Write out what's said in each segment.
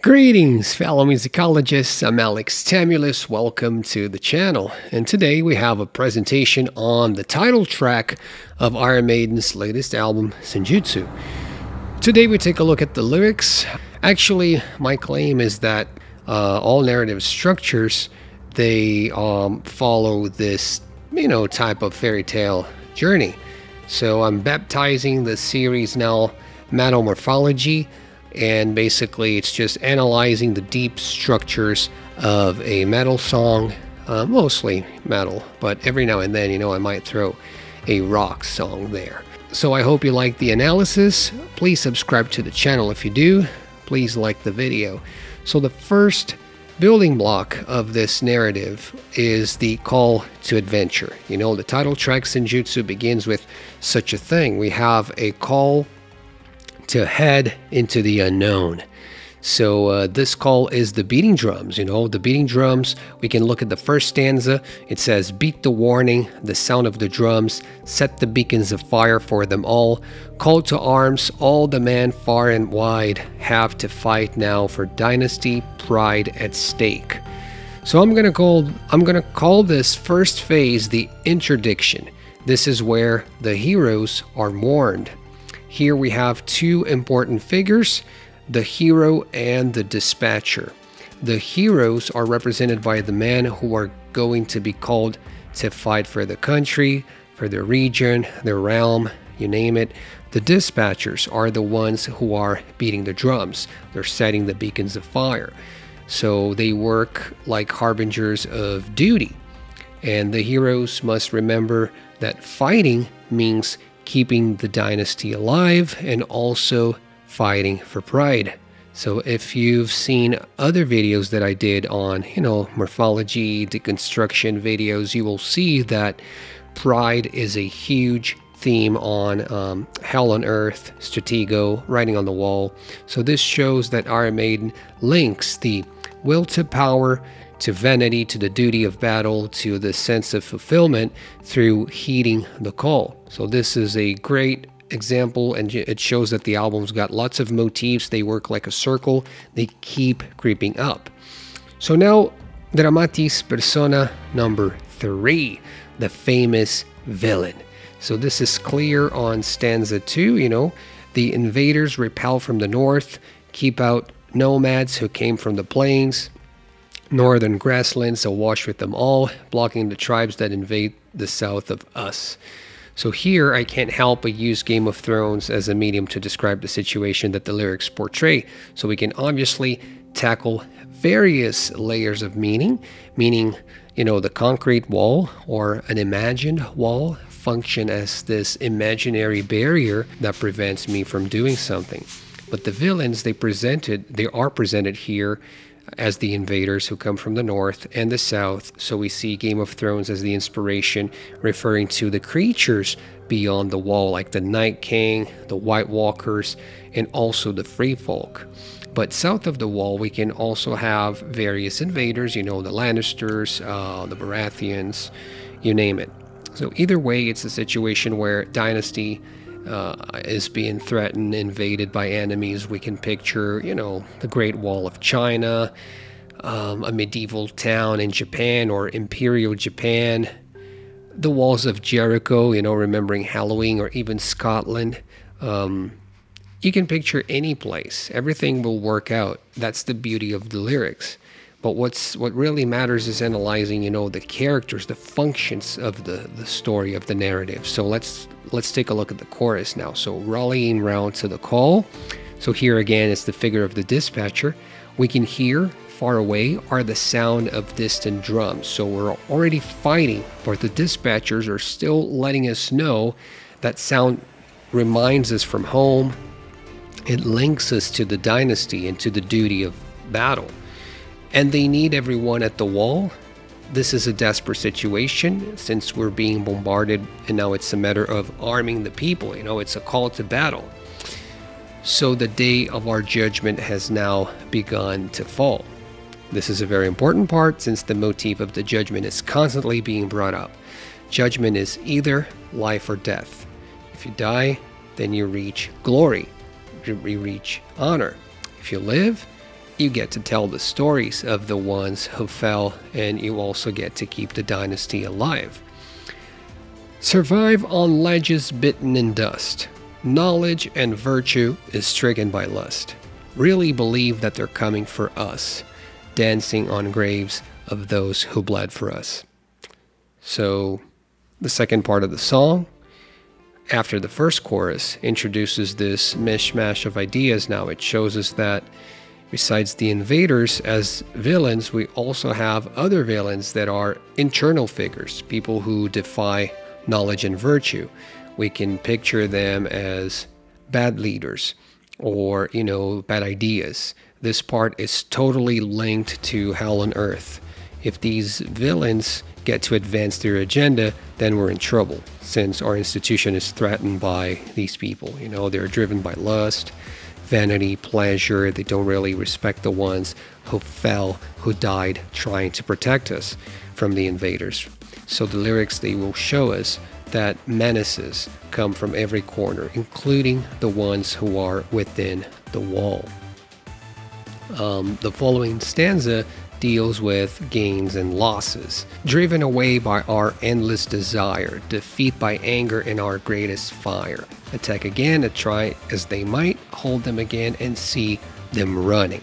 Greetings, fellow musicologists. I'm Alex Tamulus. Welcome to the channel. And today we have a presentation on the title track of Iron Maiden's latest album, Senjutsu. Today we take a look at the lyrics. Actually, my claim is that all narrative structures, they follow this, type of fairy tale journey. So I'm baptizing the series now Metamorphology. And basically it's just analyzing the deep structures of a metal song, mostly metal, but every now and then, I might throw a rock song there. So I hope you like the analysis. Please subscribe to the channel if you do. Please like the video. So the first building block of this narrative is the call to adventure. The title track Senjutsu begins with such a thing. We have a call to head into the unknown. So this call is the beating drums. The beating drums, we can look at the first stanza. It says, beat the warning, the sound of the drums, set the beacons of fire for them all. Call to arms, all the men far and wide have to fight now for dynasty, pride at stake. So I'm gonna call this first phase the interdiction. This is where the heroes are warned. Here we have two important figures, the hero and the dispatcher. The heroes are represented by the men who are going to be called to fight for the country, for their region, their realm, you name it. The dispatchers are the ones who are beating the drums. They're setting the beacons of fire. So they work like harbingers of duty. And the heroes must remember that fighting means keeping the dynasty alive and also fighting for pride. So if you've seen other videos that I did on, morphology, deconstruction videos, you will see that pride is a huge theme on Hell on Earth, Stratego, Writing on the Wall. So this shows that Iron Maiden links the will to power, to vanity, to the duty of battle, to the sense of fulfillment through heeding the call. So this is a great example, and it shows that the album's got lots of motifs. They work like a circle. They keep creeping up. So now, dramatis persona number 3, the famous villain. So this is clear on stanza 2, the invaders repel from the north, keep out nomads who came from the plains, northern grasslands awash with them all, blocking the tribes that invade the south of us. So here I can't help but use Game of Thrones as a medium to describe the situation that the lyrics portray. So we can obviously tackle various layers of meaning, the concrete wall or an imagined wall function as this imaginary barrier that prevents me from doing something. But the villains, they are presented here as the invaders who come from the north and the south. So we see Game of Thrones as the inspiration, referring to the creatures beyond the wall, like the Night King, the White Walkers, and also the Free Folk. But south of the wall, we can also have various invaders, the Lannisters, the Baratheons, you name it. So either way, it's a situation where dynasty is being threatened, invaded by enemies. We can picture, the Great Wall of China, a medieval town in Japan or Imperial Japan, the walls of Jericho, remembering Halloween, or even Scotland. You can picture any place. Everything will work out. That's the beauty of the lyrics. But what really matters is analyzing, the characters, the functions of the story, of the narrative. So let's take a look at the chorus now. So rallying round to the call. So here again is the figure of the dispatcher. We can hear far away are the sound of distant drums. So we're already fighting, but the dispatchers are still letting us know that sound reminds us from home. It links us to the dynasty and to the duty of battle. And they need everyone at the wall. This is a desperate situation since we're being bombarded, and now it's a matter of arming the people. It's a call to battle. So the day of our judgment has now begun to fall. This is a very important part since the motif of the judgment is constantly being brought up. Judgment is either life or death. If you die, then you reach glory. You reach honor. If you live, you get to tell the stories of the ones who fell, and you also get to keep the dynasty alive. Survive on ledges bitten in dust. Knowledge and virtue is stricken by lust. Really believe that they're coming for us, dancing on graves of those who bled for us. So the second part of the song, after the first chorus, introduces this mishmash of ideas. Now it shows us that besides the invaders as villains, we also have other villains that are internal figures, people who defy knowledge and virtue. We can picture them as bad leaders or, bad ideas. This part is totally linked to hell on earth. If these villains get to advance their agenda, then we're in trouble, since our institution is threatened by these people. They're driven by lust, vanity, pleasure. They don't really respect the ones who fell, who died trying to protect us from the invaders. So the lyrics, they will show us that menaces come from every corner, including the ones who are within the wall. The following stanza deals with gains and losses. Driven away by our endless desire, defeat by anger in our greatest fire. Attack again, and try as they might, hold them again and see them running.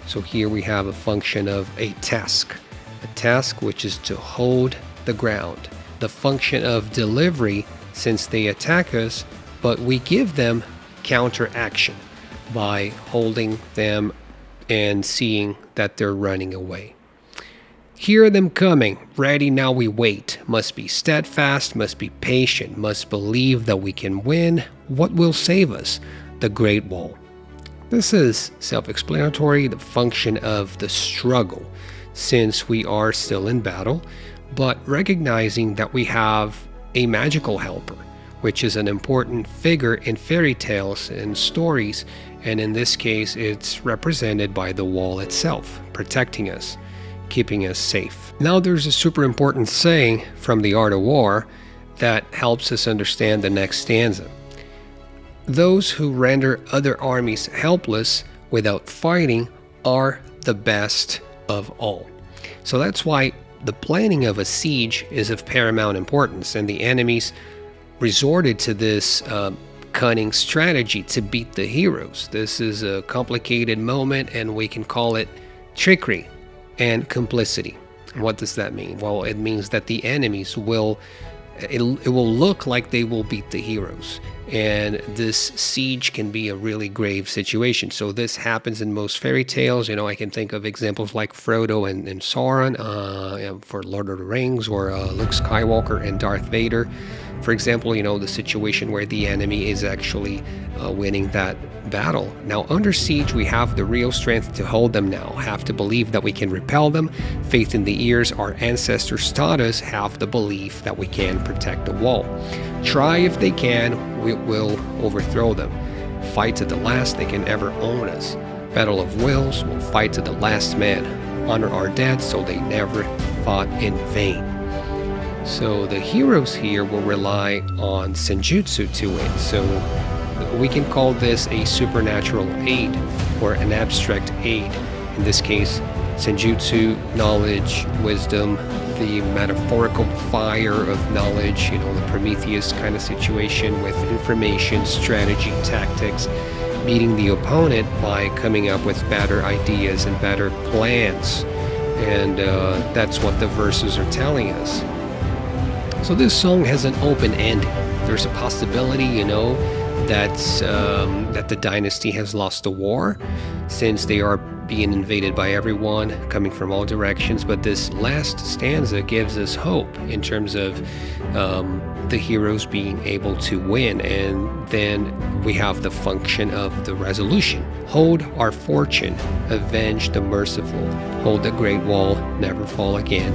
So here we have a function of a task which is to hold the ground. The function of delivery, since they attack us, but we give them counteraction by holding them and seeing that they're running away. Hear them coming, ready now we wait, must be steadfast, must be patient, must believe that we can win. What will save us? The Great Wall. This is self-explanatory, the function of the struggle, since we are still in battle, but recognizing that we have a magical helper, which is an important figure in fairy tales and stories, and in this case it's represented by the wall itself, protecting us, keeping us safe. Now there's a super important saying from The Art of War that helps us understand the next stanza. Those who render other armies helpless without fighting are the best of all. So that's why the planning of a siege is of paramount importance, and the enemies resorted to this cunning strategy to beat the heroes. This is a complicated moment, and we can call it trickery and complicity. And what does that mean? Well, it means that the enemies will it will look like they will beat the heroes, and this siege can be a really grave situation. So this happens in most fairy tales. I can think of examples like Frodo and Sauron for Lord of the Rings, or Luke Skywalker and Darth Vader. For example, the situation where the enemy is actually winning that battle. Now, under siege, we have the real strength to hold them now, have to believe that we can repel them. Faith in the ears our ancestors taught us, have the belief that we can protect the wall. Try if they can, we will overthrow them. Fight to the last they can ever own us. Battle of wills, we'll fight to the last man. Honor our dead so they never fought in vain. So the heroes here will rely on Senjutsu to win. So we can call this a supernatural aid or an abstract aid. In this case, Senjutsu, knowledge, wisdom, the metaphorical fire of knowledge, the Prometheus kind of situation with information, strategy, tactics, beating the opponent by coming up with better ideas and better plans. And that's what the verses are telling us. So this song has an open ending. There's a possibility, that the dynasty has lost the war, since they are being invaded by everyone coming from all directions. But this last stanza gives us hope in terms of the heroes being able to win. And then we have the function of the resolution. Hold our fortune, avenge the merciful, hold the great wall, never fall again.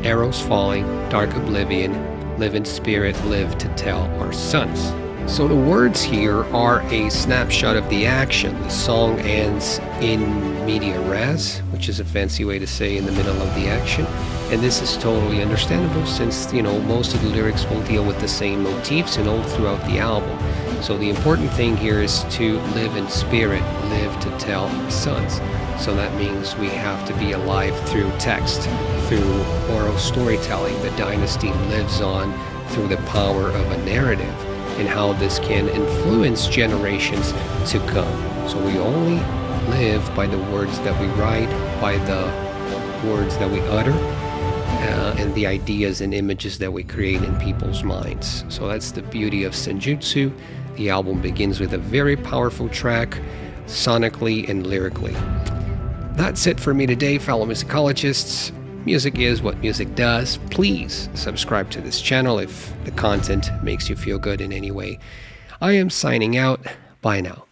Arrows falling, dark oblivion, live in spirit, live to tell our sons. So the words here are a snapshot of the action. The song ends in media res, which is a fancy way to say in the middle of the action. And this is totally understandable, since most of the lyrics will deal with the same motifs and all throughout the album. So the important thing here is to live in spirit, live to tell our sons. So that means we have to be alive through text, through oral storytelling. The dynasty lives on through the power of a narrative and how this can influence generations to come. So we only live by the words that we write, by the words that we utter, and the ideas and images that we create in people's minds. So that's the beauty of Senjutsu. The album begins with a very powerful track, sonically and lyrically. That's it for me today, fellow musicologists. Music is what music does. Please subscribe to this channel if the content makes you feel good in any way. I am signing out. Bye now.